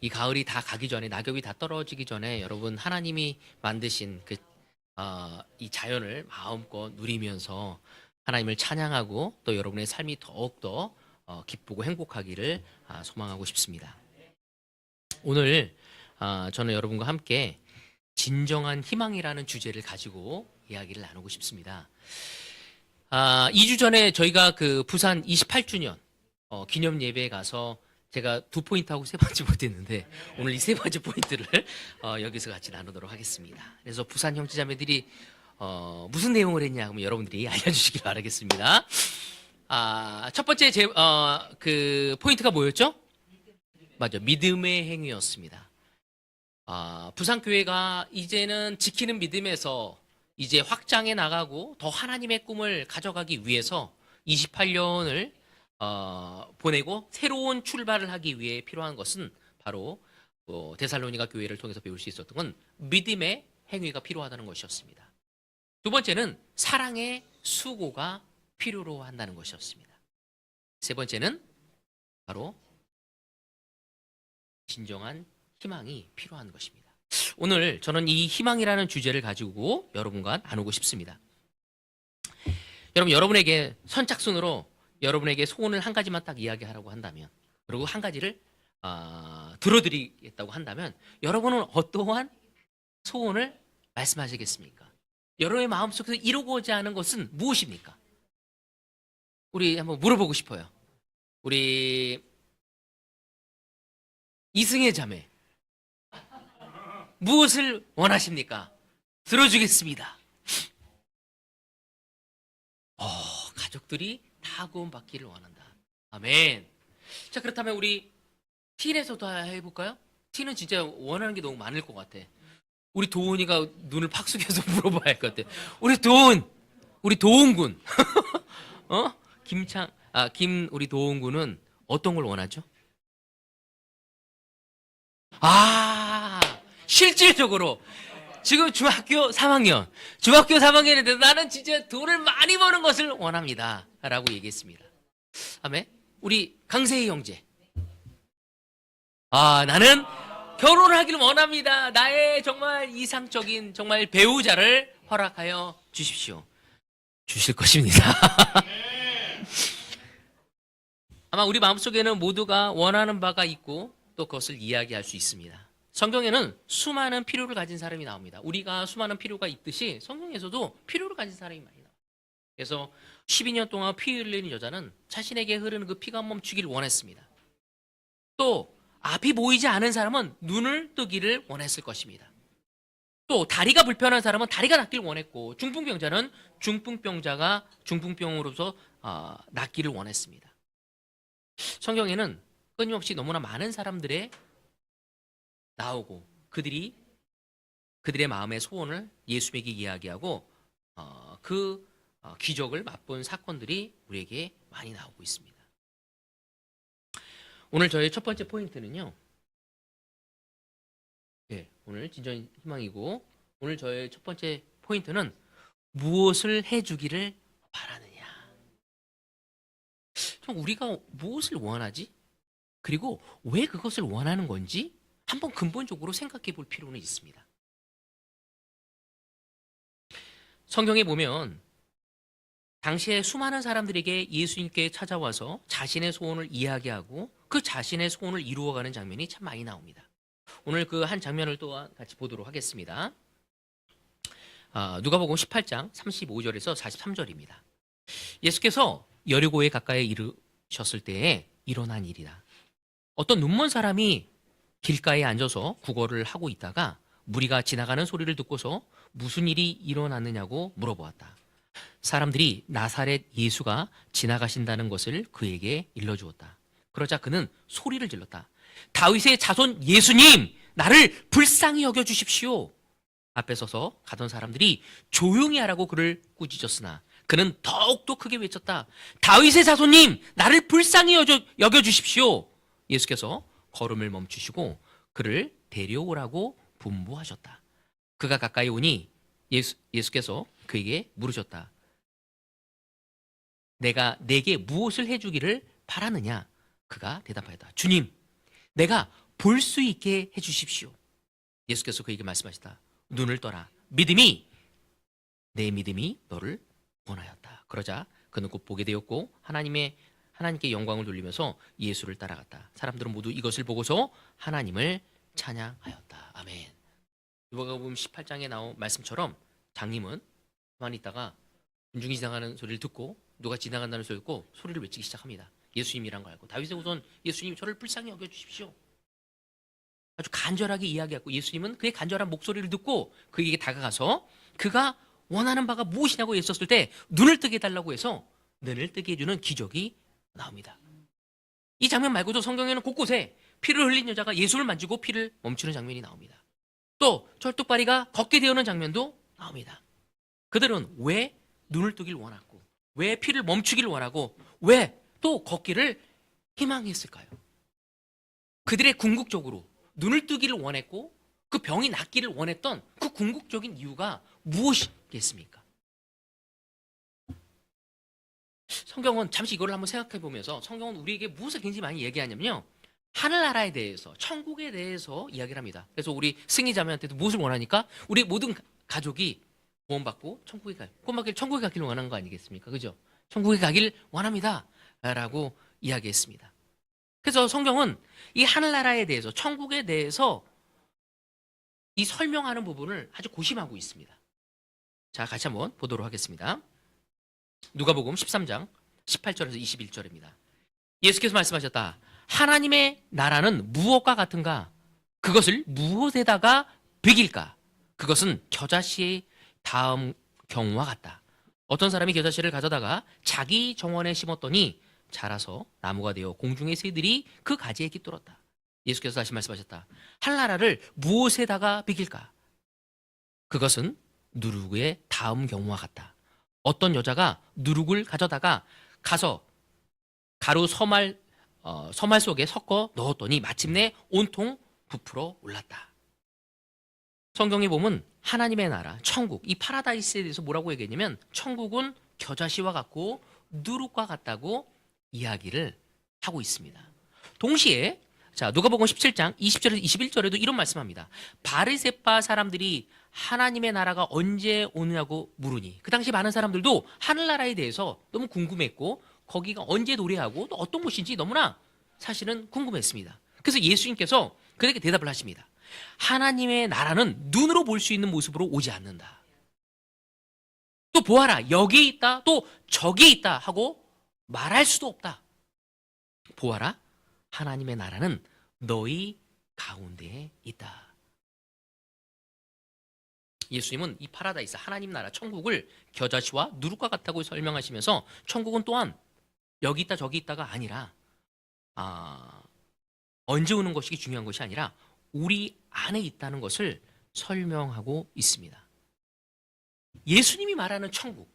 이 가을이 다 가기 전에, 낙엽이 다 떨어지기 전에 여러분 하나님이 만드신 이 자연을 마음껏 누리면서 하나님을 찬양하고 또 여러분의 삶이 더욱더 기쁘고 행복하기를 소망하고 싶습니다. 오늘 저는 여러분과 함께 진정한 희망이라는 주제를 가지고 이야기를 나누고 싶습니다. 2주 전에 저희가 그 부산 28주년 기념 예배에 가서 제가 2포인트하고 3번째 포인트 했는데 오늘 이 3번째 포인트를 여기서 같이 나누도록 하겠습니다. 그래서 부산 형제자매들이 무슨 내용을 했냐 하면 여러분들이 알려주시길 바라겠습니다. 첫 번째 그 포인트가 뭐였죠? 맞아, 믿음의 행위였습니다. 부산교회가 이제는 지키는 믿음에서 이제 확장해 나가고 더 하나님의 꿈을 가져가기 위해서 28년을 보내고 새로운 출발을 하기 위해 필요한 것은 바로 데살로니가 교회를 통해서 배울 수 있었던 건 믿음의 행위가 필요하다는 것이었습니다. 두 번째는 사랑의 수고가 필요로 한다는 것이었습니다. 세 번째는 바로 진정한 희망이 필요한 것입니다. 오늘 저는 이 희망이라는 주제를 가지고 여러분과 나누고 싶습니다. 여러분에게 선착순으로 여러분에게 소원을 한 가지만 딱 이야기하라고 한다면, 그리고 한 가지를 들어드리겠다고 한다면 여러분은 어떠한 소원을 말씀하시겠습니까? 여러분의 마음속에서 이루고자 하는 것은 무엇입니까? 우리 한번 물어보고 싶어요. 우리 이승혜 자매, 무엇을 원하십니까? 들어주겠습니다. 가족들이 다 구원받기를 원한다. 아멘. 자, 그렇다면 우리 T에서도 해볼까요? T는 진짜 원하는 게 너무 많을 것 같아. 우리 도훈이가 눈을 팍 숙여서 물어봐야 할 것 같아. 우리 도훈 군. 우리 도훈 군은 어떤 걸 원하죠? 실질적으로 지금 중학교 3학년인데 나는 진짜 돈을 많이 버는 것을 원합니다 라고 얘기했습니다. 아멘. 우리 강세희 형제, 나는 결혼을 하기를 원합니다. 나의 정말 이상적인 정말 배우자를 허락하여 주십시오. 주실 것입니다. 아마 우리 마음속에는 모두가 원하는 바가 있고 또 그것을 이야기할 수 있습니다. 성경에는 수많은 필요를 가진 사람이 나옵니다. 우리가 수많은 필요가 있듯이 성경에서도 필요를 가진 사람이 많이 나와요. 그래서 12년 동안 피 흘리는 여자는 자신에게 흐르는 그 피가 멈추기를 원했습니다. 또 앞이 보이지 않은 사람은 눈을 뜨기를 원했을 것입니다. 또 다리가 불편한 사람은 다리가 낫기를 원했고, 중풍병자는 중풍병으로서 낫기를 원했습니다. 성경에는 끊임없이 너무나 많은 사람들의 나오고 그들의 마음의 소원을 예수에게 이야기하고 기적을 맛본 사건들이 우리에게 많이 나오고 있습니다. 오늘 저의 첫 번째 포인트는요. 오늘 진정 희망이고, 오늘 저의 첫 번째 포인트는 무엇을 해주기를 바라느냐. 좀 우리가 무엇을 원하지? 그리고 왜 그것을 원하는 건지 한번 근본적으로 생각해 볼 필요는 있습니다. 성경에 보면 당시에 수많은 사람들에게 예수님께 찾아와서 자신의 소원을 이야기하고 그 자신의 소원을 이루어가는 장면이 참 많이 나옵니다. 오늘 그 한 장면을 또한 같이 보도록 하겠습니다. 누가복음 18장 35절에서 43절입니다. 예수께서 여리고에 가까이 이르셨을 때에 일어난 일이다. 어떤 눈먼 사람이 길가에 앉아서 구걸을 하고 있다가 무리가 지나가는 소리를 듣고서 무슨 일이 일어났느냐고 물어보았다. 사람들이 나사렛 예수가 지나가신다는 것을 그에게 일러주었다. 그러자 그는 소리를 질렀다. 다윗의 자손 예수님, 나를 불쌍히 여겨주십시오. 앞에 서서 가던 사람들이 조용히 하라고 그를 꾸짖었으나 그는 더욱더 크게 외쳤다. 다윗의 자손님, 나를 불쌍히 여겨주십시오. 예수께서 걸음을 멈추시고 그를 데려오라고 분부하셨다. 그가 가까이 오니 예수께서 그에게 물으셨다. 내가 내게 무엇을 해주기를 바라느냐? 그가 대답하였다. 주님, 내가 볼 수 있게 해주십시오. 예수께서 그에게 말씀하시다. 눈을 떠라. 내 믿음이 너를 구원하였다. 그러자 그는 곧 보게 되었고 하나님께 영광을 돌리면서 예수를 따라갔다. 사람들은 모두 이것을 보고서 하나님을 찬양하였다. 아멘. 누가복음 18장에 나온 말씀처럼 장님은 가만히 있다가 군중이 지나가는 소리를 듣고 누가 지나간다는 소리를 듣고 소리를 외치기 시작합니다. 예수님이란 걸 알고 다윗의 후손 예수님 저를 불쌍히 여겨주십시오. 아주 간절하게 이야기하고 예수님은 그의 간절한 목소리를 듣고 그에게 다가가서 그가 원하는 바가 무엇이냐고 여쭸을 때 눈을 뜨게 해달라고 해서 눈을 뜨게 해주는 기적이 나옵니다. 이 장면 말고도 성경에는 곳곳에 피를 흘린 여자가 예수를 만지고 피를 멈추는 장면이 나옵니다. 또 철뚝바리가 걷게 되어오는 장면도 나옵니다. 그들은 왜 눈을 뜨길 원했고 왜 피를 멈추길 원하고 왜 또 걷기를 희망했을까요? 그들의 궁극적으로 눈을 뜨기를 원했고 그 병이 낫기를 원했던 그 궁극적인 이유가 무엇이겠습니까? 성경은 잠시 이걸 한번 생각해 보면서 성경은 우리에게 무엇을 굉장히 많이 얘기하냐면요. 하늘나라에 대해서 천국에 대해서 이야기를 합니다. 그래서 우리 승리자매한테도 무엇을 원하니까 우리 모든 가족이 구원받고 천국에 가기를 원하는 거 아니겠습니까? 그죠? 천국에 가길 원합니다 라고 이야기했습니다. 그래서 성경은 이 하늘나라에 대해서 천국에 대해서 이 설명하는 부분을 아주 고심하고 있습니다. 자, 같이 한번 보도록 하겠습니다. 누가복음 13장 18절에서 21절입니다. 예수께서 말씀하셨다. 하나님의 나라는 무엇과 같은가? 그것을 무엇에다가 비길까? 그것은 겨자씨의 다음 경우와 같다. 어떤 사람이 겨자씨를 가져다가 자기 정원에 심었더니 자라서 나무가 되어 공중의 새들이 그 가지에 깃들었다. 예수께서 다시 말씀하셨다. 하늘나라를 무엇에다가 비길까? 그것은 누룩의 다음 경우와 같다. 어떤 여자가 누룩을 가져다가 가서 가루 서말 속에 섞어 넣었더니 마침내 온통 부풀어 올랐다. 성경에 보면 하나님의 나라, 천국, 이 파라다이스에 대해서 뭐라고 얘기했냐면 천국은 겨자씨와 같고 누룩과 같다고 이야기를 하고 있습니다. 동시에 자, 누가복음 17장 20절에서 21절에도 이런 말씀합니다. 바리새파 사람들이 하나님의 나라가 언제 오느냐고 물으니 그 당시 많은 사람들도 하늘나라에 대해서 너무 궁금했고 거기가 언제 도래하고 또 어떤 곳인지 너무나 사실은 궁금했습니다. 그래서 예수님께서 그에게 대답을 하십니다. 하나님의 나라는 눈으로 볼 수 있는 모습으로 오지 않는다. 또 보아라 여기 있다 또 저기 있다 하고 말할 수도 없다. 보아라 하나님의 나라는 너희 가운데에 있다. 예수님은 이 파라다이스 하나님 나라 천국을 겨자씨와 누룩과 같다고 설명하시면서 천국은 또한 여기 있다 저기 있다가 아니라 언제 오는 것이 중요한 것이 아니라 우리 안에 있다는 것을 설명하고 있습니다. 예수님이 말하는 천국,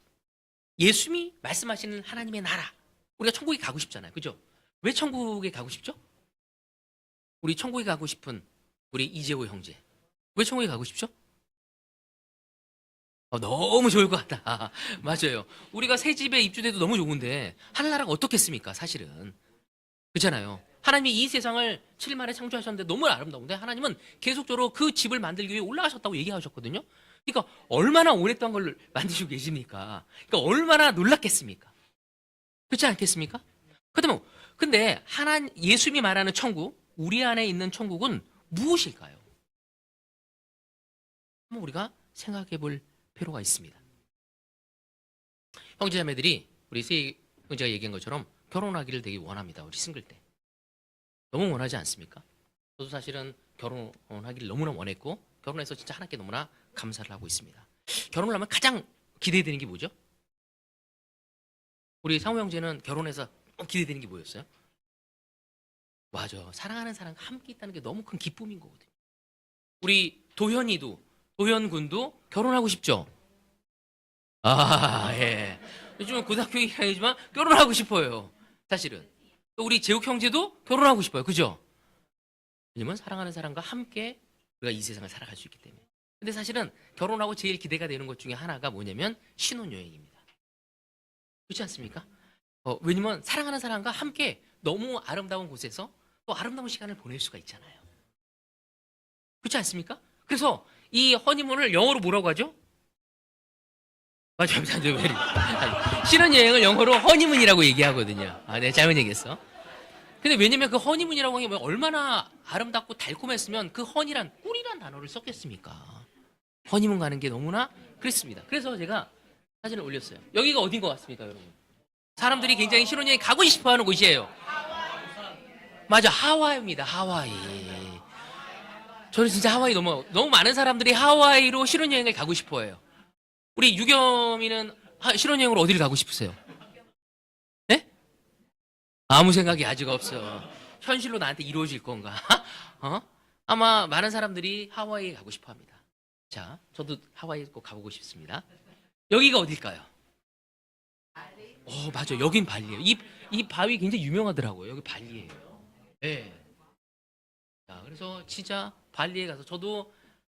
예수님이 말씀하시는 하나님의 나라, 우리가 천국에 가고 싶잖아요. 그죠? 왜 천국에 가고 싶죠? 우리 천국에 가고 싶은 우리 이재호 형제. 왜 천국에 가고 싶죠? 너무 좋을 것 같다. 맞아요. 우리가 새 집에 입주돼도 너무 좋은데 하늘나라가 어떻겠습니까? 사실은. 그렇잖아요. 하나님이 이 세상을 7일 만에 창조하셨는데 너무 아름다운데 하나님은 계속적으로 그 집을 만들기 위해 올라가셨다고 얘기하셨거든요. 그러니까 얼마나 오랫동안 걸 만드시고 계십니까? 그러니까 얼마나 놀랐겠습니까? 그렇지 않겠습니까? 근데 예수님이 말하는 천국, 우리 안에 있는 천국은 무엇일까요? 한번 우리가 생각해 볼 필요가 있습니다. 형제자매들이 우리 세 형제가 얘기한 것처럼 결혼하기를 되게 원합니다. 우리 싱글 때. 너무 원하지 않습니까? 저도 사실은 결혼하기를 너무나 원했고 결혼해서 진짜 하나님께 너무나 감사를 하고 있습니다. 결혼을 하면 가장 기대되는 게 뭐죠? 우리 상호 형제는 결혼해서 기대되는 게 뭐였어요? 맞아. 사랑하는 사람과 함께 있다는 게 너무 큰 기쁨인 거거든요. 우리 도현 군도 결혼하고 싶죠? 예. 요즘은 고등학교이긴 하지만 결혼하고 싶어요. 사실은. 또 우리 재욱 형제도 결혼하고 싶어요. 그죠? 왜냐면 사랑하는 사람과 함께 우리가 이 세상을 살아갈 수 있기 때문에. 근데 사실은 결혼하고 제일 기대가 되는 것 중에 하나가 뭐냐면 신혼여행입니다. 그렇지 않습니까? 왜냐면 사랑하는 사람과 함께 너무 아름다운 곳에서 또 아름다운 시간을 보낼 수가 있잖아요. 그렇지 않습니까? 그래서 이 허니문을 영어로 뭐라고 하죠? 맞아요. 신혼여행을 영어로 허니문이라고 얘기하거든요. 아, 네, 잘못 얘기했어. 근데 왜냐면 그 허니문이라고 하면 얼마나 아름답고 달콤했으면 그 허니란 꿀이란 단어를 썼겠습니까? 허니문 가는 게 너무나 그랬습니다. 그래서 제가 사진을 올렸어요. 여기가 어딘 것 같습니까, 여러분? 사람들이 굉장히 신혼여행 가고 싶어 하는 곳이에요. 맞아, 하와이입니다, 하와이. 저는 진짜 하와이 너무 많은 사람들이 하와이로 신혼여행을 가고 싶어 해요. 우리 유겸이는 신혼여행으로 어디를 가고 싶으세요? 네? 아무 생각이 아직 없어. 현실로 나한테 이루어질 건가? 어? 아마 많은 사람들이 하와이에 가고 싶어 합니다. 자, 저도 하와이 꼭 가보고 싶습니다. 여기가 어딜까요? 맞아. 여긴 발리예요. 이 바위 굉장히 유명하더라고요. 여기 발리예요. 네. 자, 그래서 진짜 발리에 가서 저도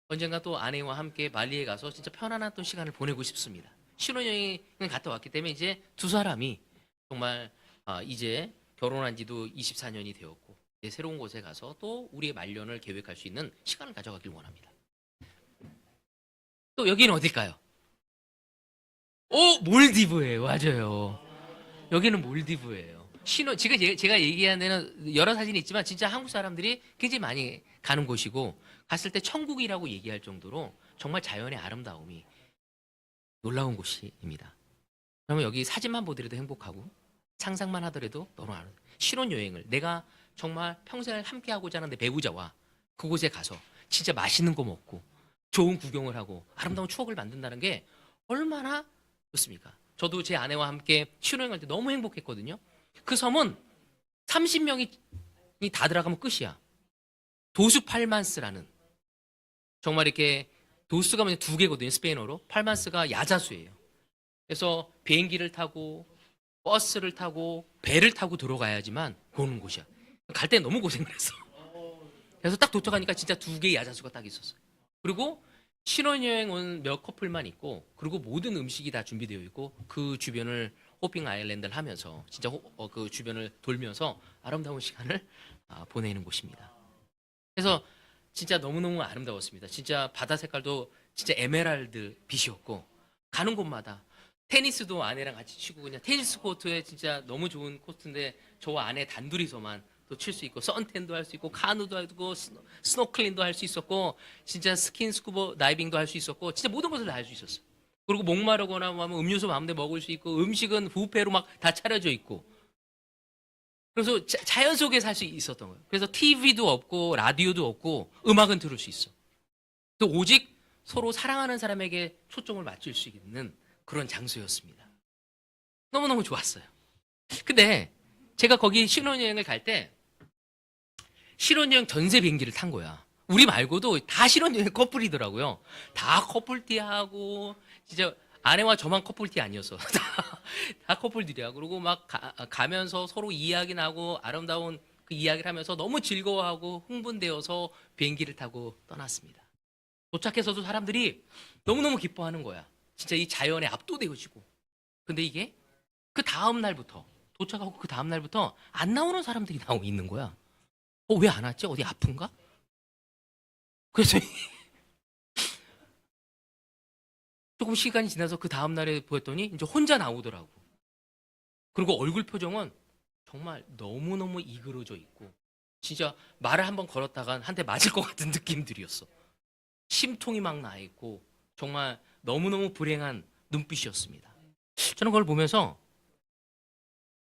언젠가 또 아내와 함께 발리에 가서 진짜 편안한 또 시간을 보내고 싶습니다. 신혼여행을 갔다 왔기 때문에 이제 두 사람이 정말 이제 결혼한 지도 24년이 되었고 이제 새로운 곳에 가서 또 우리의 말년을 계획할 수 있는 시간을 가져가길 원합니다. 또 여기는 어딜까요? 몰디브예요. 맞아요. 여기는 몰디브예요. 지금 제가 얘기한 데는 여러 사진이 있지만 진짜 한국 사람들이 굉장히 많이 가는 곳이고 갔을 때 천국이라고 얘기할 정도로 정말 자연의 아름다움이 놀라운 곳입니다. 그러면 여기 사진만 보더라도 행복하고 상상만 하더라도 너무 아름다워. 신혼여행을 내가 정말 평생을 함께하고자 하는 내 배우자와 그곳에 가서 진짜 맛있는 거 먹고 좋은 구경을 하고 아름다운 추억을 만든다는 게 얼마나 좋습니까? 저도 제 아내와 함께 신혼여행할 때 너무 행복했거든요. 그 섬은 30명이 다 들어가면 끝이야. 도수 팔만스라는 정말 이렇게 도수가 두 개거든요. 스페인어로. 팔만스가 야자수예요. 그래서 비행기를 타고 버스를 타고 배를 타고 들어가야지만 보는 곳이야. 갈 때 너무 고생을 했어. 그래서 딱 도착하니까 진짜 두 개의 야자수가 딱 있었어요. 그리고 신혼여행 온 몇 커플만 있고 그리고 모든 음식이 다 준비되어 있고 그 주변을 호핑 아일랜드를 하면서 진짜 그 주변을 돌면서 아름다운 시간을 보내는 곳입니다. 그래서 진짜 너무너무 아름다웠습니다. 진짜 바다 색깔도 진짜 에메랄드 빛이었고 가는 곳마다 테니스도 아내랑 같이 치고 그냥 테니스 코트에 진짜 너무 좋은 코트인데 저와 아내 단둘이서만 또 칠 수 있고 선탠도 할 수 있고 카누도 하고 스노클링도 할 수 있었고 진짜 스킨 스쿠버 다이빙도 할 수 있었고 진짜 모든 것을 다 할 수 있었어요. 그리고 목마르거나 하면 음료수 마음대로 먹을 수 있고 음식은 뷔페로 막 다 차려져 있고 그래서 자연 속에 살 수 있었던 거예요. 그래서 TV도 없고 라디오도 없고 음악은 들을 수 있어. 또 오직 서로 사랑하는 사람에게 초점을 맞출 수 있는 그런 장소였습니다. 너무너무 좋았어요. 근데 제가 거기 신혼여행을 갈 때 신혼여행 전세 비행기를 탄 거야. 우리 말고도 다 신혼여행 커플이더라고요. 다 커플티하고 진짜 아내와 저만 커플티 아니었어. 다 커플들이야. 그리고 막 가면서 서로 이야기 나고 아름다운 그 이야기를 하면서 너무 즐거워하고 흥분되어서 비행기를 타고 떠났습니다. 도착해서도 사람들이 너무너무 기뻐하는 거야. 진짜 이 자연에 압도되어지고. 근데 이게 그 다음 날부터 도착하고 그 다음 날부터 안 나오는 사람들이 나오고 있는 거야. 왜 안 왔지? 어디 아픈가? 그래서 조금 시간이 지나서 그 다음 날에 보였더니 이제 혼자 나오더라고. 그리고 얼굴 표정은 정말 너무너무 이그러져 있고 진짜 말을 한번 걸었다간 한 대 맞을 것 같은 느낌들이었어. 심통이 막 나 있고 정말 너무너무 불행한 눈빛이었습니다. 저는 그걸 보면서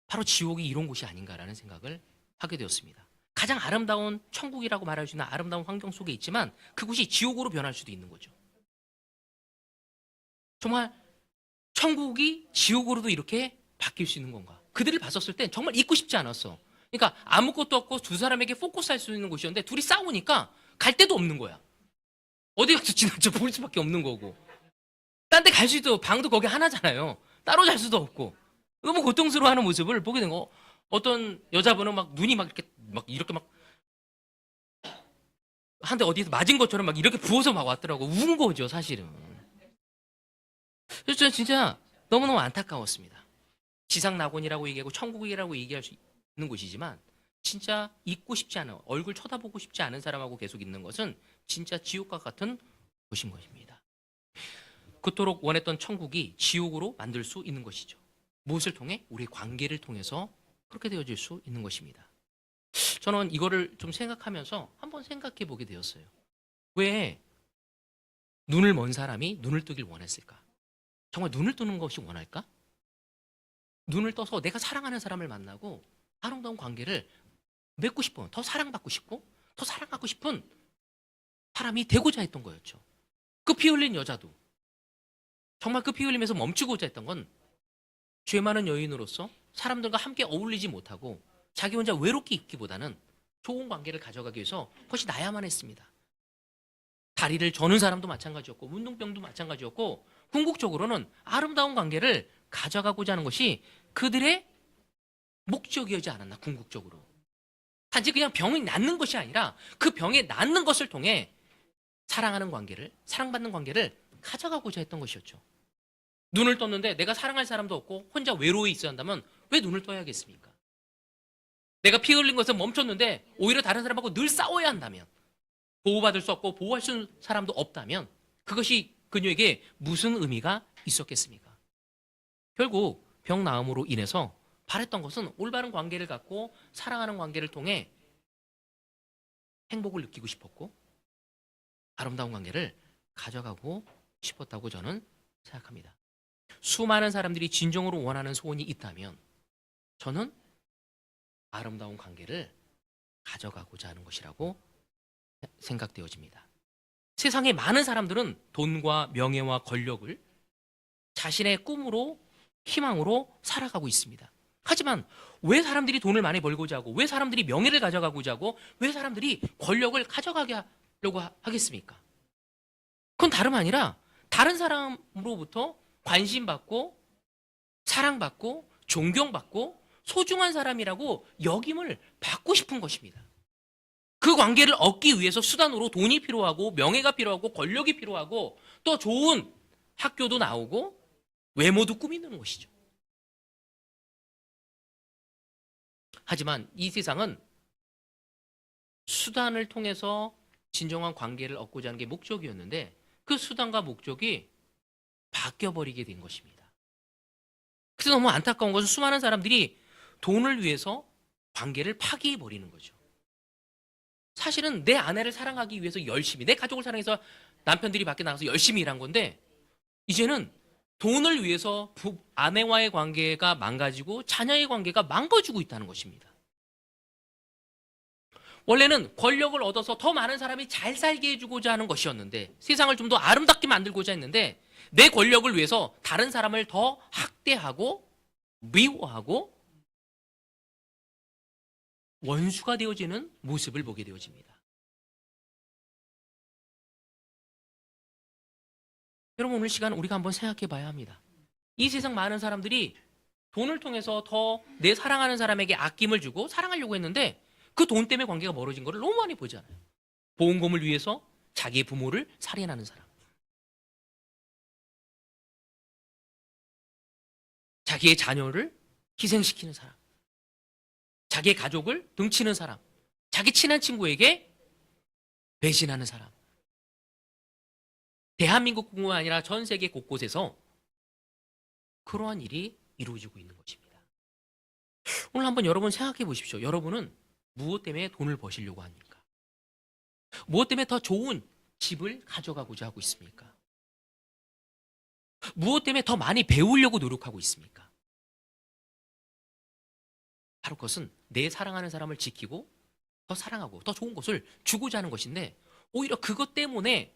바로 지옥이 이런 곳이 아닌가라는 생각을 하게 되었습니다. 가장 아름다운 천국이라고 말할 수 있는 아름다운 환경 속에 있지만 그곳이 지옥으로 변할 수도 있는 거죠. 정말 천국이 지옥으로도 이렇게 바뀔 수 있는 건가? 그들을 봤었을 땐 정말 잊고 싶지 않았어. 그러니까 아무것도 없고 두 사람에게 포커스할 수 있는 곳이었는데 둘이 싸우니까 갈 데도 없는 거야. 어디 가서 지나쳐 볼 수밖에 없는 거고. 딴 데 갈 수도 방도 거기 하나잖아요. 따로 잘 수도 없고. 너무 고통스러워하는 모습을 보게 된 거. 어떤 여자분은 막 눈이 막 이렇게 막 한 대 어디서 맞은 것처럼 막 이렇게 부어서 막 왔더라고. 운 거죠, 사실은. 그래서 저는 진짜 너무너무 안타까웠습니다. 지상낙원이라고 얘기하고 천국이라고 얘기할 수 있는 곳이지만 진짜 있고 싶지 않은, 얼굴 쳐다보고 싶지 않은 사람하고 계속 있는 것은 진짜 지옥과 같은 곳인 것입니다. 그토록 원했던 천국이 지옥으로 만들 수 있는 것이죠. 무엇을 통해? 우리의 관계를 통해서 그렇게 되어질 수 있는 것입니다. 저는 이거를 좀 생각하면서 한번 생각해 보게 되었어요. 왜 눈을 먼 사람이 눈을 뜨길 원했을까? 정말 눈을 뜨는 것이 원할까? 눈을 떠서 내가 사랑하는 사람을 만나고 아름다운 관계를 맺고 싶은, 더 사랑받고 싶고 더 사랑하고 싶은 사람이 되고자 했던 거였죠. 그 피 흘린 여자도 정말 그 피 흘리면서 멈추고자 했던 건 죄 많은 여인으로서 사람들과 함께 어울리지 못하고 자기 혼자 외롭게 있기보다는 좋은 관계를 가져가기 위해서 그것이 나야만 했습니다. 다리를 저는 사람도 마찬가지였고 운동병도 마찬가지였고 궁극적으로는 아름다운 관계를 가져가고자 하는 것이 그들의 목적이지 않았나. 궁극적으로 단지 그냥 병이 낫는 것이 아니라 그 병에 낫는 것을 통해 사랑하는 관계를, 사랑받는 관계를 가져가고자 했던 것이었죠. 눈을 떴는데 내가 사랑할 사람도 없고 혼자 외로이 있어야 한다면 왜 눈을 떠야겠습니까? 내가 피 흘린 것은 멈췄는데 오히려 다른 사람하고 늘 싸워야 한다면, 보호받을 수 없고 보호할 수 있는 사람도 없다면 그것이 그녀에게 무슨 의미가 있었겠습니까? 결국 병 나음으로 인해서 바랬던 것은 올바른 관계를 갖고 사랑하는 관계를 통해 행복을 느끼고 싶었고 아름다운 관계를 가져가고 싶었다고 저는 생각합니다. 수많은 사람들이 진정으로 원하는 소원이 있다면 저는 아름다운 관계를 가져가고자 하는 것이라고 생각되어집니다. 세상에 많은 사람들은 돈과 명예와 권력을 자신의 꿈으로, 희망으로 살아가고 있습니다. 하지만 왜 사람들이 돈을 많이 벌고자 하고, 왜 사람들이 명예를 가져가고자 하고, 왜 사람들이 권력을 가져가게 하려고 하겠습니까? 그건 다름 아니라 다른 사람으로부터 관심받고 사랑받고 존경받고 소중한 사람이라고 역임을 받고 싶은 것입니다. 그 관계를 얻기 위해서 수단으로 돈이 필요하고 명예가 필요하고 권력이 필요하고 또 좋은 학교도 나오고 외모도 꾸미는 것이죠. 하지만 이 세상은 수단을 통해서 진정한 관계를 얻고자 하는 게 목적이었는데 그 수단과 목적이 바뀌어버리게 된 것입니다. 그래서 너무 안타까운 것은 수많은 사람들이 돈을 위해서 관계를 파기해버리는 거죠. 사실은 내 아내를 사랑하기 위해서 열심히, 내 가족을 사랑해서 남편들이 밖에 나가서 열심히 일한 건데 이제는 돈을 위해서 아내와의 관계가 망가지고 자녀의 관계가 망가지고 있다는 것입니다. 원래는 권력을 얻어서 더 많은 사람이 잘 살게 해주고자 하는 것이었는데, 세상을 좀 더 아름답게 만들고자 했는데 내 권력을 위해서 다른 사람을 더 학대하고 미워하고 원수가 되어지는 모습을 보게 되어집니다. 여러분, 오늘 시간 우리가 한번 생각해 봐야 합니다. 이 세상 많은 사람들이 돈을 통해서 더 내 사랑하는 사람에게 아낌을 주고 사랑하려고 했는데 그 돈 때문에 관계가 멀어진 것을 너무 많이 보잖아요. 보험금을 위해서 자기의 부모를 살인하는 사람, 자기의 자녀를 희생시키는 사람, 자기의 가족을 등치는 사람, 자기 친한 친구에게 배신하는 사람. 대한민국뿐만 아니라 전 세계 곳곳에서 그러한 일이 이루어지고 있는 것입니다. 오늘 한번 여러분 생각해 보십시오. 여러분은 무엇 때문에 돈을 버시려고 합니까? 무엇 때문에 더 좋은 집을 가져가고자 하고 있습니까? 무엇 때문에 더 많이 배우려고 노력하고 있습니까? 바로 그것은 내 사랑하는 사람을 지키고 더 사랑하고 더 좋은 것을 주고자 하는 것인데 오히려 그것 때문에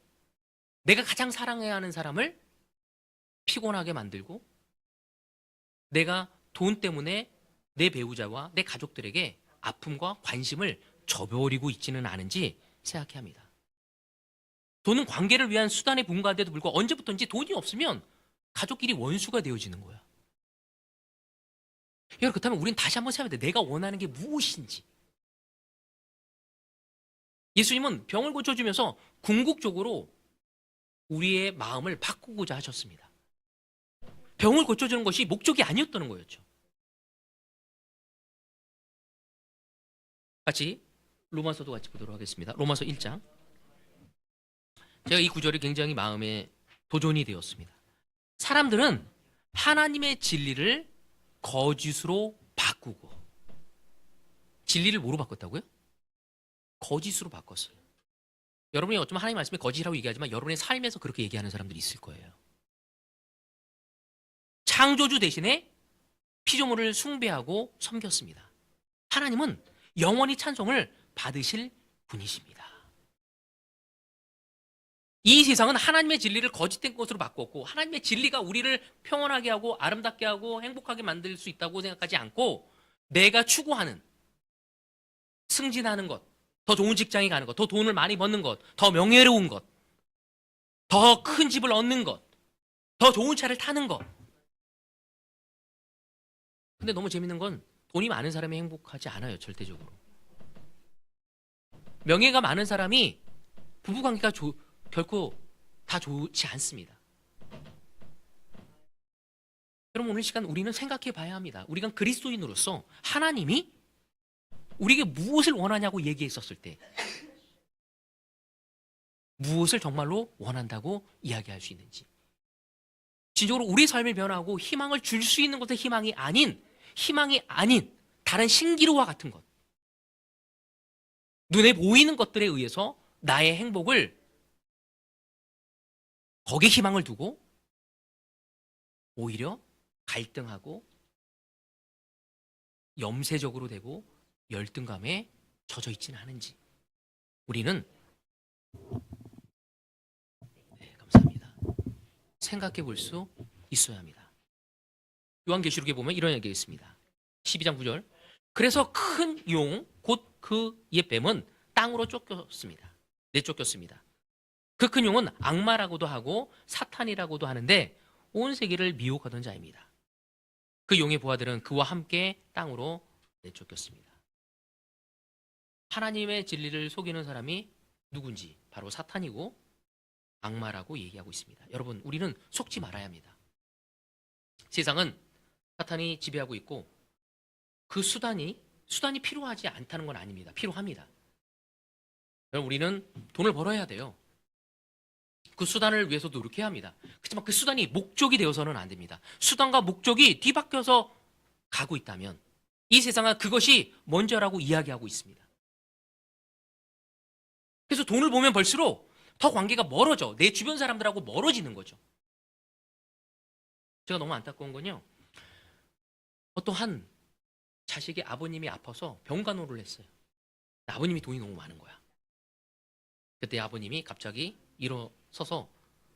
내가 가장 사랑해야 하는 사람을 피곤하게 만들고 내가 돈 때문에 내 배우자와 내 가족들에게 아픔과 관심을 줘버리고 있지는 않은지 생각해야 합니다. 돈은 관계를 위한 수단의 분과인데도 불구하고 언제부터인지 돈이 없으면 가족끼리 원수가 되어지는 거야. 여러분, 그렇다면 우리는 다시 한번 생각해야 돼. 내가 원하는 게 무엇인지. 예수님은 병을 고쳐주면서 궁극적으로 우리의 마음을 바꾸고자 하셨습니다. 병을 고쳐주는 것이 목적이 아니었다는 거였죠. 같이 로마서도 같이 보도록 하겠습니다. 로마서 1장. 제가 이 구절이 굉장히 마음에 도전이 되었습니다. 사람들은 하나님의 진리를 거짓으로 바꾸고, 진리를 뭐로 바꿨다고요? 거짓으로 바꿨어요. 여러분이 어쩌면 하나님 말씀이 거짓이라고 얘기하지만 여러분의 삶에서 그렇게 얘기하는 사람들이 있을 거예요. 창조주 대신에 피조물을 숭배하고 섬겼습니다. 하나님은 영원히 찬송을 받으실 분이십니다. 이 세상은 하나님의 진리를 거짓된 것으로 바꿨고, 하나님의 진리가 우리를 평온하게 하고 아름답게 하고 행복하게 만들 수 있다고 생각하지 않고, 내가 추구하는, 승진하는 것, 더 좋은 직장에 가는 것, 더 돈을 많이 버는 것, 더 명예로운 것, 더 큰 집을 얻는 것, 더 좋은 차를 타는 것. 근데 너무 재밌는 건 돈이 많은 사람이 행복하지 않아요, 절대적으로. 명예가 많은 사람이 부부관계가 결코 다 좋지 않습니다. 여러분, 오늘 시간 우리는 생각해 봐야 합니다. 우리가 그리스도인으로서 하나님이 우리에게 무엇을 원하냐고 얘기했었을 때 무엇을 정말로 원한다고 이야기할 수 있는지, 진정으로 우리 삶을 변화하고 희망을 줄 수 있는 것의 희망이 아닌 다른 신기루와 같은 것, 눈에 보이는 것들에 의해서 나의 행복을, 거기에 희망을 두고 오히려 갈등하고 염세적으로 되고 열등감에 젖어 있지는 않은지 우리는, 감사합니다, 생각해 볼 수 있어야 합니다. 요한계시록에 보면 이런 얘기가 있습니다. 12장 9절. 그래서 큰 용, 곧 그 옛뱀은 땅으로 내쫓겼습니다. 그 큰 용은 악마라고도 하고 사탄이라고도 하는데 온 세계를 미혹하던 자입니다. 그 용의 부하들은 그와 함께 땅으로 내쫓겼습니다. 하나님의 진리를 속이는 사람이 누군지 바로 사탄이고 악마라고 얘기하고 있습니다. 여러분, 우리는 속지 말아야 합니다. 세상은 사탄이 지배하고 있고, 그 수단이 필요하지 않다는 건 아닙니다. 필요합니다. 여러분, 우리는 돈을 벌어야 돼요. 그 수단을 위해서 노력해야 합니다. 그렇지만 그 수단이 목적이 되어서는 안 됩니다. 수단과 목적이 뒤바뀌어서 가고 있다면 이 세상은 그것이 먼저라고 이야기하고 있습니다. 그래서 돈을 보면 벌수록 더 관계가 멀어져, 내 주변 사람들하고 멀어지는 거죠. 제가 너무 안타까운 건요, 어떠한 자식의 아버님이 아파서 병간호를 했어요. 아버님이 돈이 너무 많은 거야. 그때 아버님이 갑자기 일어서서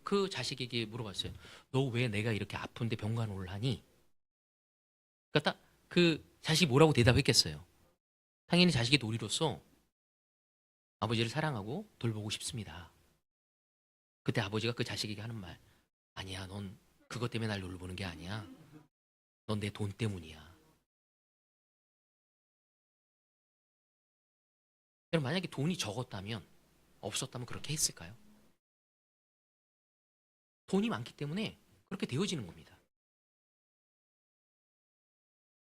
그 자식에게 물어봤어요. 너 왜 내가 이렇게 아픈데 병간호를 하니? 그러니까 딱 그 자식이 뭐라고 대답했겠어요. 당연히 자식의 도리로서 아버지를 사랑하고 돌보고 싶습니다. 그때 아버지가 그 자식에게 하는 말, 아니야, 넌 그것 때문에 날 돌보는 게 아니야. 넌 내 돈 때문이야. 여러분, 만약에 돈이 적었다면, 없었다면 그렇게 했을까요? 돈이 많기 때문에 그렇게 되어지는 겁니다.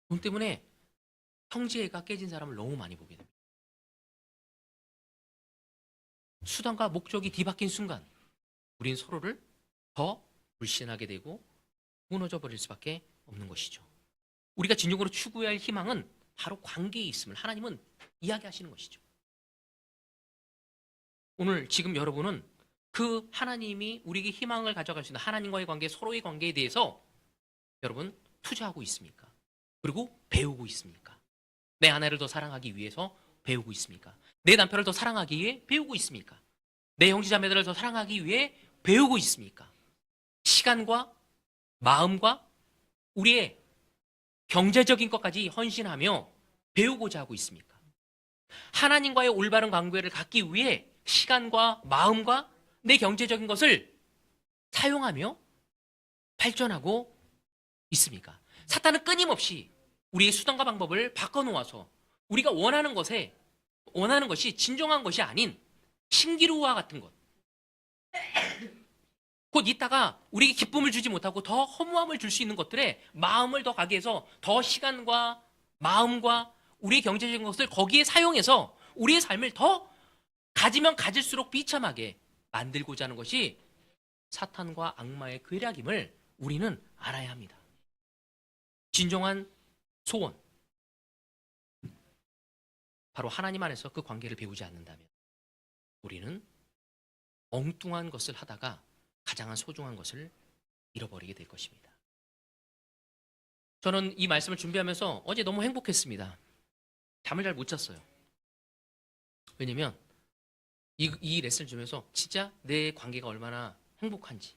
돈 때문에 형제애가 깨진 사람을 너무 많이 보게 됩니다. 수단과 목적이 뒤바뀐 순간 우린 서로를 더 불신하게 되고 무너져 버릴 수밖에 없는 것이죠. 우리가 진정으로 추구해야 할 희망은 바로 관계에 있음을 하나님은 이야기하시는 것이죠. 오늘 지금 여러분은 그 하나님이 우리에게 희망을 가져갈 수 있는 하나님과의 관계, 서로의 관계에 대해서 여러분 투자하고 있습니까? 그리고 배우고 있습니까? 내 아내를 더 사랑하기 위해서 배우고 있습니까? 내 남편을 더 사랑하기 위해 배우고 있습니까? 내 형제자매들을 더 사랑하기 위해 배우고 있습니까? 시간과 마음과 우리의 경제적인 것까지 헌신하며 배우고자 하고 있습니까? 하나님과의 올바른 관계를 갖기 위해 시간과 마음과 내 경제적인 것을 사용하며 발전하고 있습니까? 사탄은 끊임없이 우리의 수단과 방법을 바꿔놓아서 우리가 원하는 것이 진정한 것이 아닌 신기루와 같은 것, 곧 이따가 우리에게 기쁨을 주지 못하고 더 허무함을 줄 수 있는 것들에 마음을 더 가게 해서 더 시간과 마음과 우리의 경제적인 것을 거기에 사용해서 우리의 삶을 더 가지면 가질수록 비참하게 만들고자 하는 것이 사탄과 악마의 괴략임을 우리는 알아야 합니다. 진정한 소원, 바로 하나님 안에서 그 관계를 배우지 않는다면 우리는 엉뚱한 것을 하다가 가장 소중한 것을 잃어버리게 될 것입니다. 저는 이 말씀을 준비하면서 어제 너무 행복했습니다. 잠을 잘 못 잤어요. 왜냐면 이 레슨을 주면서 진짜 내 관계가 얼마나 행복한지,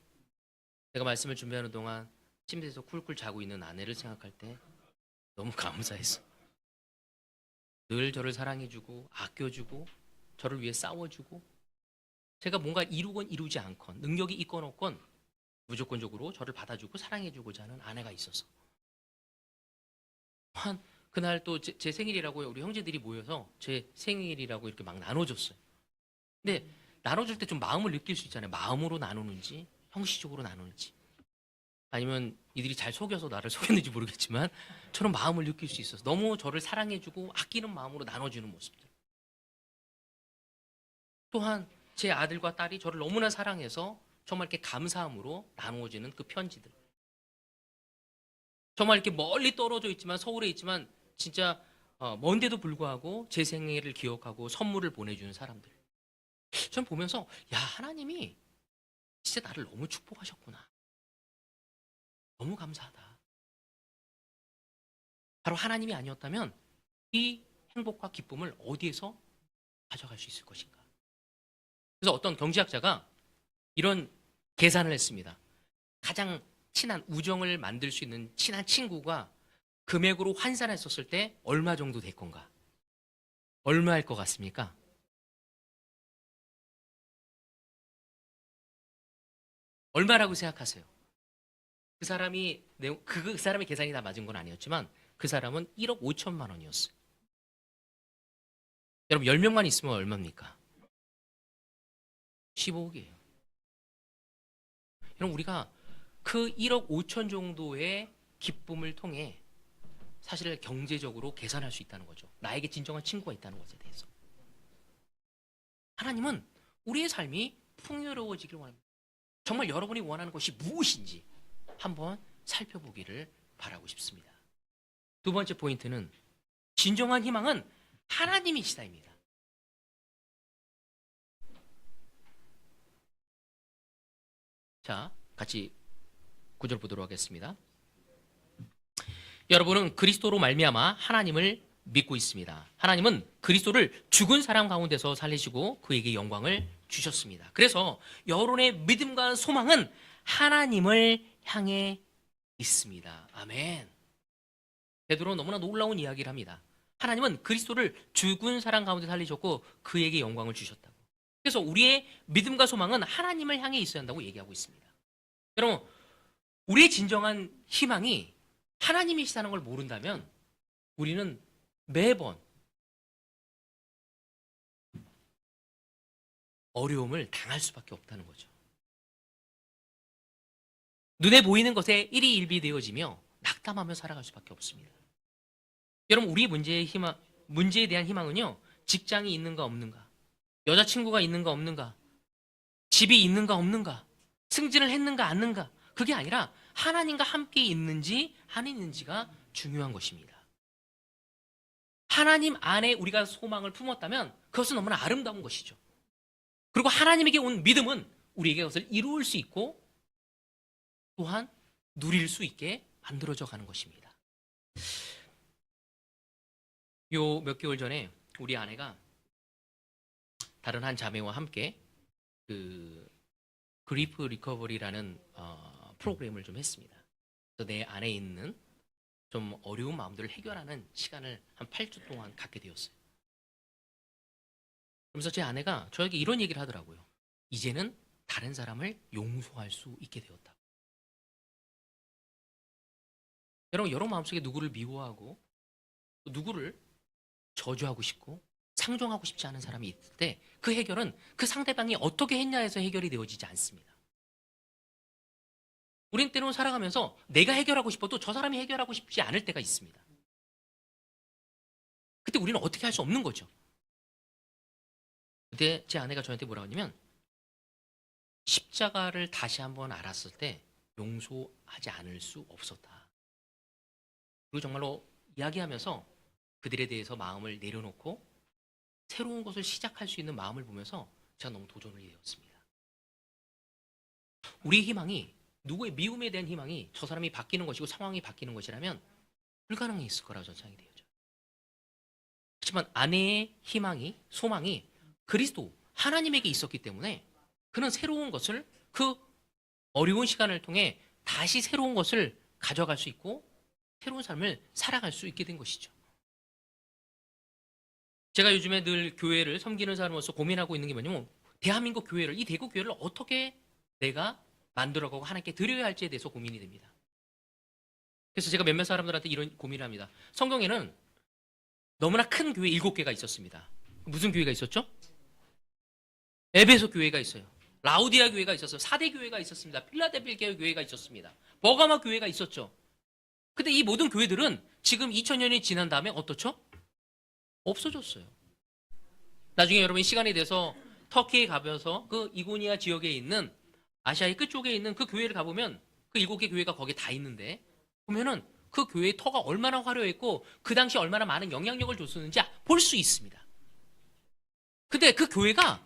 내가 말씀을 준비하는 동안 침대에서 쿨쿨 자고 있는 아내를 생각할 때 너무 감사했어. 늘 저를 사랑해주고 아껴주고 저를 위해 싸워주고, 제가 뭔가 이루건 이루지 않건 능력이 있건 없건 무조건적으로 저를 받아주고 사랑해주고자 하는 아내가 있어서, 그날 또 제 생일이라고 우리 형제들이 모여서 제 생일이라고 이렇게 막 나눠줬어요. 근데 나눠줄 때 좀 마음을 느낄 수 있잖아요. 마음으로 나누는지 형식적으로 나누는지, 아니면 이들이 잘 속여서 나를 속였는지 모르겠지만 저는 마음을 느낄 수 있어서 너무 저를 사랑해주고 아끼는 마음으로 나눠주는 모습들. 또한 제 아들과 딸이 저를 너무나 사랑해서 정말 이렇게 감사함으로 나누어지는 그 편지들. 정말 이렇게 멀리 떨어져 있지만, 서울에 있지만 진짜 먼데도 불구하고 제 생일을 기억하고 선물을 보내주는 사람들. 전 보면서 야, 하나님이 진짜 나를 너무 축복하셨구나. 너무 감사하다. 바로 하나님이 아니었다면 이 행복과 기쁨을 어디에서 가져갈 수 있을 것인가. 그래서 어떤 경제학자가 이런 계산을 했습니다. 가장 친한 우정을 만들 수 있는 친한 친구가 금액으로 환산했었을 때 얼마 정도 될 건가? 얼마일 것 같습니까? 얼마라고 생각하세요? 그 사람의 계산이 다 맞은 건 아니었지만 그 사람은 1억 5천만 원이었어요. 여러분 10명만 있으면 얼마입니까? 15억이에요. 여러분 우리가 그 1억 5천 정도의 기쁨을 통해 사실 경제적으로 계산할 수 있다는 거죠. 나에게 진정한 친구가 있다는 것에 대해서. 하나님은 우리의 삶이 풍요로워지길 원합니다. 정말 여러분이 원하는 것이 무엇인지 한번 살펴보기를 바라고 싶습니다. 두 번째 포인트는 진정한 희망은 하나님이시다입니다. 자, 같이 구절 보도록 하겠습니다. 여러분은 그리스도로 말미암아 하나님을 믿고 있습니다. 하나님은 그리스도를 죽은 사람 가운데서 살리시고 그에게 영광을 주셨습니다. 그래서 여러분의 믿음과 소망은 하나님을 향해 있습니다. 아멘. 베드로는 너무나 놀라운 이야기를 합니다. 하나님은 그리스도를 죽은 사람 가운데 살리셨고 그에게 영광을 주셨다고. 그래서 우리의 믿음과 소망은 하나님을 향해 있어야 한다고 얘기하고 있습니다. 여러분, 우리의 진정한 희망이 하나님이시다는 걸 모른다면 우리는 매번 어려움을 당할 수밖에 없다는 거죠. 눈에 보이는 것에 일희일비되어지며 낙담하며 살아갈 수밖에 없습니다. 여러분, 우리 문제에 대한 희망은요, 직장이 있는가 없는가, 여자친구가 있는가 없는가, 집이 있는가 없는가, 승진을 했는가 안 했는가, 그게 아니라 하나님과 함께 있는지 안 있는지가 중요한 것입니다. 하나님 안에 우리가 소망을 품었다면 그것은 너무나 아름다운 것이죠. 그리고 하나님에게 온 믿음은 우리에게 그것을 이루을 수 있고 또한 누릴 수 있게 만들어져 가는 것입니다. 요 몇 개월 전에 우리 아내가 다른 한 자매와 함께 그 그리프 리커버리라는 프로그램을 좀 했습니다. 그래서 내 안에 있는 좀 어려운 마음들을 해결하는 시간을 한 8주 동안 갖게 되었어요. 그러면서 제 아내가 저에게 이런 얘기를 하더라고요. 이제는 다른 사람을 용서할 수 있게 되었다. 여러분 마음속에 누구를 미워하고 누구를 저주하고 싶고 상종하고 싶지 않은 사람이 있을 때 그 해결은 그 상대방이 어떻게 했냐에서 해결이 되어지지 않습니다. 우린 때로는 살아가면서 내가 해결하고 싶어도 저 사람이 해결하고 싶지 않을 때가 있습니다. 그때 우리는 어떻게 할 수 없는 거죠. 그때 제 아내가 저한테 뭐라고 하냐면 십자가를 다시 한번 알았을 때 용서하지 않을 수 없었다. 그리고 정말로 이야기하면서 그들에 대해서 마음을 내려놓고 새로운 것을 시작할 수 있는 마음을 보면서 제가 너무 도전을 되었습니다. 우리의 희망이, 누구의 미움에 대한 희망이 저 사람이 바뀌는 것이고 상황이 바뀌는 것이라면 불가능해 있을 거라고 저는 생각이 되어져. 하지만 아내의 희망이, 소망이 그리스도 하나님에게 있었기 때문에 그는 새로운 것을, 그 어려운 시간을 통해 다시 새로운 것을 가져갈 수 있고 새로운 삶을 살아갈 수 있게 된 것이죠. 제가 요즘에 늘 교회를 섬기는 사람으로서 고민하고 있는 게 뭐냐면, 대한민국 교회를, 이 대구 교회를 어떻게 내가 만들어가고 하나님께 드려야 할지에 대해서 고민이 됩니다. 그래서 제가 몇몇 사람들한테 이런 고민을 합니다. 성경에는 너무나 큰 교회 7개가 있었습니다. 무슨 교회가 있었죠? 에베소 교회가 있어요. 라우디아 교회가 있었어요. 사대 교회가 있었습니다. 필라델피아 교회가 있었습니다. 버가마 교회가 있었죠. 근데 이 모든 교회들은 지금 2000년이 지난 다음에 어떻죠? 없어졌어요. 나중에 여러분이 시간이 돼서 터키에 가면서 그 이고니아 지역에 있는, 아시아의 끝쪽에 있는 그 교회를 가보면 그 7개 교회가 거기에 다 있는데, 보면은 그 교회의 터가 얼마나 화려했고 그 당시 얼마나 많은 영향력을 줬었는지 볼 수 있습니다. 근데 그 교회가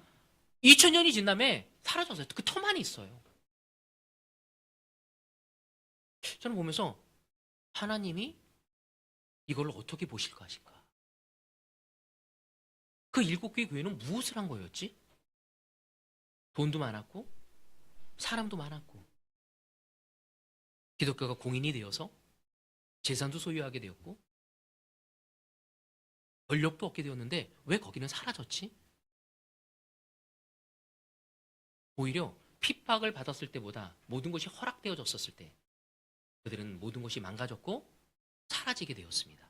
2000년이 지난 다음에 사라졌어요. 그 터만 있어요. 저는 보면서 하나님이 이걸 어떻게 보실까 하실까? 그 7개 교회는 무엇을 한 거였지? 돈도 많았고 사람도 많았고 기독교가 공인이 되어서 재산도 소유하게 되었고 권력도 얻게 되었는데 왜 거기는 사라졌지? 오히려 핍박을 받았을 때보다 모든 것이 허락되어졌었을 때 그들은 모든 것이 망가졌고 사라지게 되었습니다.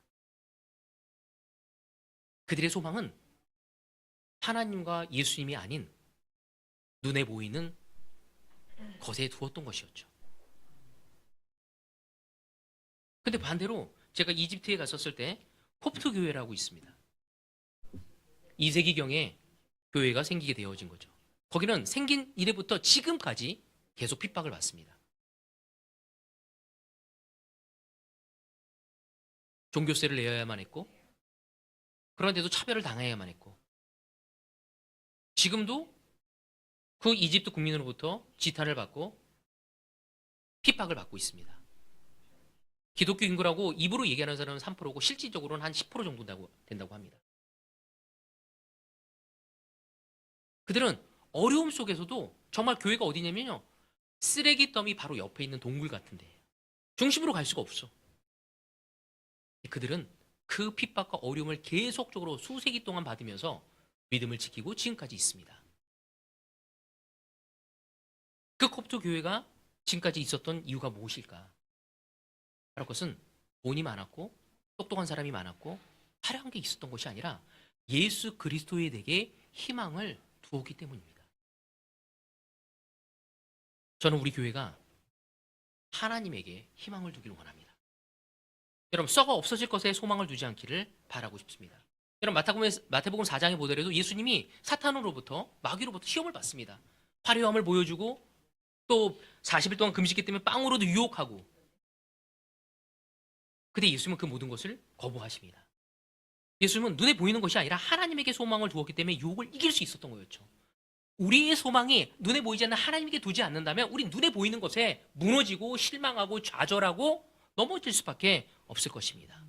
그들의 소망은 하나님과 예수님이 아닌 눈에 보이는 것에 두었던 것이었죠. 근데 반대로 제가 이집트에 갔었을 때 콥트 교회라고 있습니다. 2세기경에 교회가 생기게 되어진 거죠. 거기는 생긴 이래부터 지금까지 계속 핍박을 받습니다. 종교세를 내야만 했고, 그런데도 차별을 당해야만 했고, 지금도 그 이집트 국민으로부터 지탄을 받고 핍박을 받고 있습니다. 기독교 인구라고 입으로 얘기하는 사람은 3%고 실질적으로는 한 10% 정도 된다고 합니다. 그들은 어려움 속에서도 정말 교회가 어디냐면요, 쓰레기 더미 바로 옆에 있는 동굴 같은데 중심으로 갈 수가 없어. 그들은 그 핍박과 어려움을 계속적으로 수세기 동안 받으면서 믿음을 지키고 지금까지 있습니다. 그 콥트 교회가 지금까지 있었던 이유가 무엇일까? 바로 그것은 돈이 많았고 똑똑한 사람이 많았고 화려한 게 있었던 것이 아니라 예수 그리스도에게 희망을 두었기 때문입니다. 저는 우리 교회가 하나님에게 희망을 두기를 원합니다. 여러분, 썩어 없어질 것에 소망을 두지 않기를 바라고 싶습니다. 여러분, 마태복음 4장에 보더라도 예수님이 사탄으로부터, 마귀로부터 시험을 받습니다. 화려함을 보여주고 또 40일 동안 금식기 때문에 빵으로도 유혹하고, 근데 예수님은 그 모든 것을 거부하십니다. 예수님은 눈에 보이는 것이 아니라 하나님에게 소망을 두었기 때문에 유혹을 이길 수 있었던 거였죠. 우리의 소망이 눈에 보이지 않는 하나님께 두지 않는다면 우리 눈에 보이는 것에 무너지고 실망하고 좌절하고 넘어질 수밖에 없을 것입니다.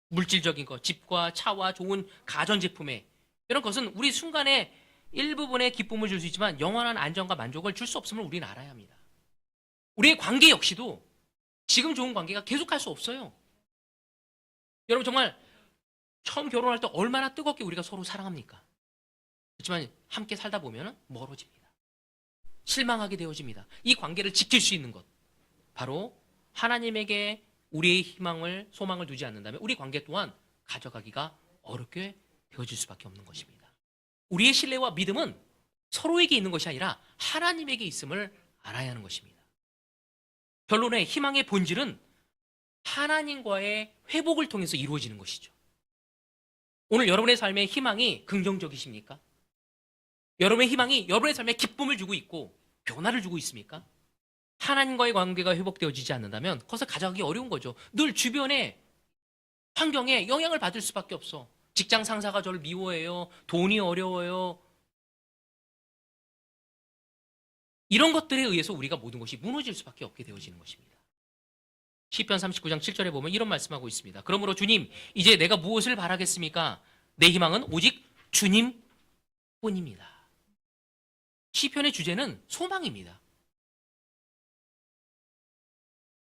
물질적인 것, 집과 차와 좋은 가전제품에, 이런 것은 우리 순간에 일부분의 기쁨을 줄 수 있지만 영원한 안정과 만족을 줄 수 없음을 우리는 알아야 합니다. 우리의 관계 역시도 지금 좋은 관계가 계속할 수 없어요. 여러분, 정말 처음 결혼할 때 얼마나 뜨겁게 우리가 서로 사랑합니까? 그렇지만 함께 살다 보면 멀어집니다. 실망하게 되어집니다. 이 관계를 지킬 수 있는 것, 바로 하나님에게 우리의 희망을, 소망을 두지 않는다면 우리 관계 또한 가져가기가 어렵게 되어질 수밖에 없는 것입니다. 우리의 신뢰와 믿음은 서로에게 있는 것이 아니라 하나님에게 있음을 알아야 하는 것입니다. 결론에 희망의 본질은 하나님과의 회복을 통해서 이루어지는 것이죠. 오늘 여러분의 삶의 희망이 긍정적이십니까? 여러분의 희망이 여러분의 삶에 기쁨을 주고 있고 변화를 주고 있습니까? 하나님과의 관계가 회복되어지지 않는다면 그것을 가져가기 어려운 거죠. 늘 주변의 환경에 영향을 받을 수밖에 없어. 직장 상사가 저를 미워해요. 돈이 어려워요. 이런 것들에 의해서 우리가 모든 것이 무너질 수밖에 없게 되어지는 것입니다. 시편 39장 7절에 보면 이런 말씀하고 있습니다. 그러므로 주님, 이제 내가 무엇을 바라겠습니까? 내 희망은 오직 주님뿐입니다. 시편의 주제는 소망입니다.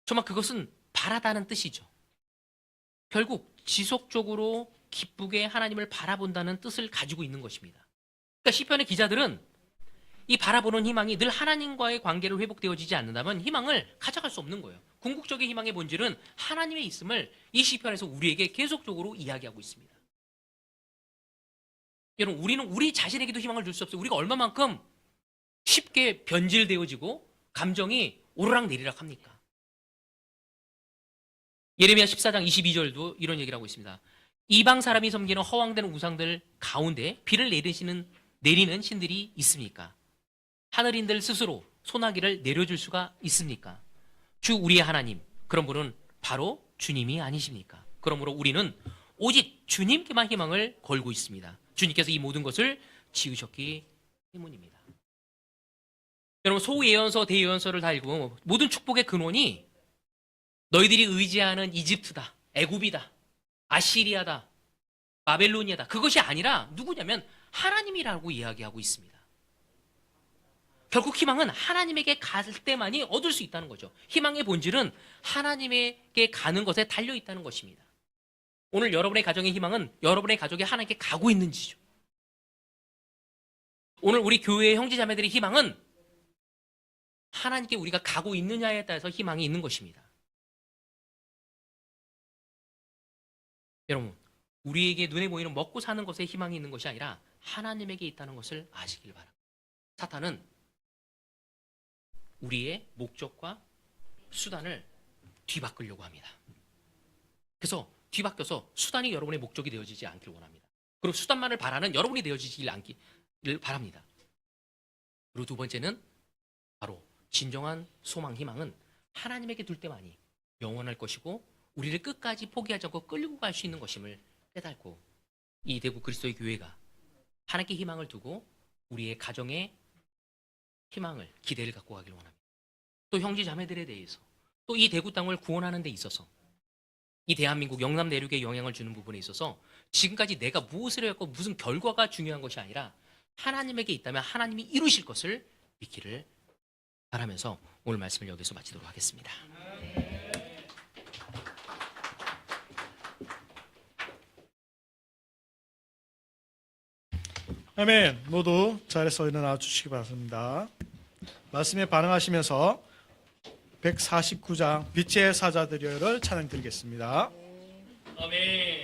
정말 그것은 바라다는 뜻이죠. 결국 지속적으로 기쁘게 하나님을 바라본다는 뜻을 가지고 있는 것입니다. 그러니까 시편의 기자들은 이 바라보는 희망이 늘 하나님과의 관계를 회복되어지지 않는다면 희망을 가져갈 수 없는 거예요. 궁극적인 희망의 본질은 하나님의 있음을 이 시편에서 우리에게 계속적으로 이야기하고 있습니다. 여러분, 우리는 우리 자신에게도 희망을 줄 수 없어요. 우리가 얼마만큼 쉽게 변질되어지고 감정이 오르락내리락 합니까? 예레미야 14장 22절도 이런 얘기를 하고 있습니다. 이방 사람이 섬기는 허황된 우상들 가운데 비를 내리는 신들이 있습니까? 하늘인들 스스로 소나기를 내려줄 수가 있습니까? 주 우리의 하나님, 그런 분은 바로 주님이 아니십니까? 그러므로 우리는 오직 주님께만 희망을 걸고 있습니다. 주님께서 이 모든 것을 지으셨기 때문입니다. 여러분, 소예언서, 대예언서를 다 읽고 모든 축복의 근원이 너희들이 의지하는 이집트다, 애굽이다, 아시리아다, 바벨로니아다. 그것이 아니라 누구냐면 하나님이라고 이야기하고 있습니다. 결국 희망은 하나님에게 갈 때만이 얻을 수 있다는 거죠. 희망의 본질은 하나님에게 가는 것에 달려 있다는 것입니다. 오늘 여러분의 가정의 희망은 여러분의 가족이 하나님께 가고 있는지죠. 오늘 우리 교회의 형제자매들의 희망은 하나님께 우리가 가고 있느냐에 따라서 희망이 있는 것입니다. 여러분, 우리에게 눈에 보이는 먹고 사는 것에 희망이 있는 것이 아니라 하나님에게 있다는 것을 아시길 바랍니다. 사탄은 우리의 목적과 수단을 뒤바꾸려고 합니다. 그래서 뒤바뀌어서 수단이 여러분의 목적이 되어지지 않길 원합니다. 그리고 수단만을 바라는 여러분이 되어지길 않기를 바랍니다. 그리고 두 번째는 바로 진정한 소망, 희망은 하나님에게 둘 때만이 영원할 것이고 우리를 끝까지 포기하지 않고 끌고 갈 수 있는 것임을 깨닫고 이 대구 그리스도의 교회가 하나님께 희망을 두고 우리의 가정에 희망을, 기대를 갖고 가길 원합니다. 또 형제 자매들에 대해서 또 이 대구 땅을 구원하는 데 있어서 이 대한민국 영남 내륙에 영향을 주는 부분에 있어서 지금까지 내가 무엇을 해왔고 무슨 결과가 중요한 것이 아니라 하나님에게 있다면 하나님이 이루실 것을 믿기를 바라면서 오늘 말씀을 여기서 마치도록 하겠습니다. 아멘. 모두 자리에서 일어나 주시기 바랍니다. 말씀에 반응하시면서 149장 빛의 사자들이여를 찬양 드리겠습니다. 아멘.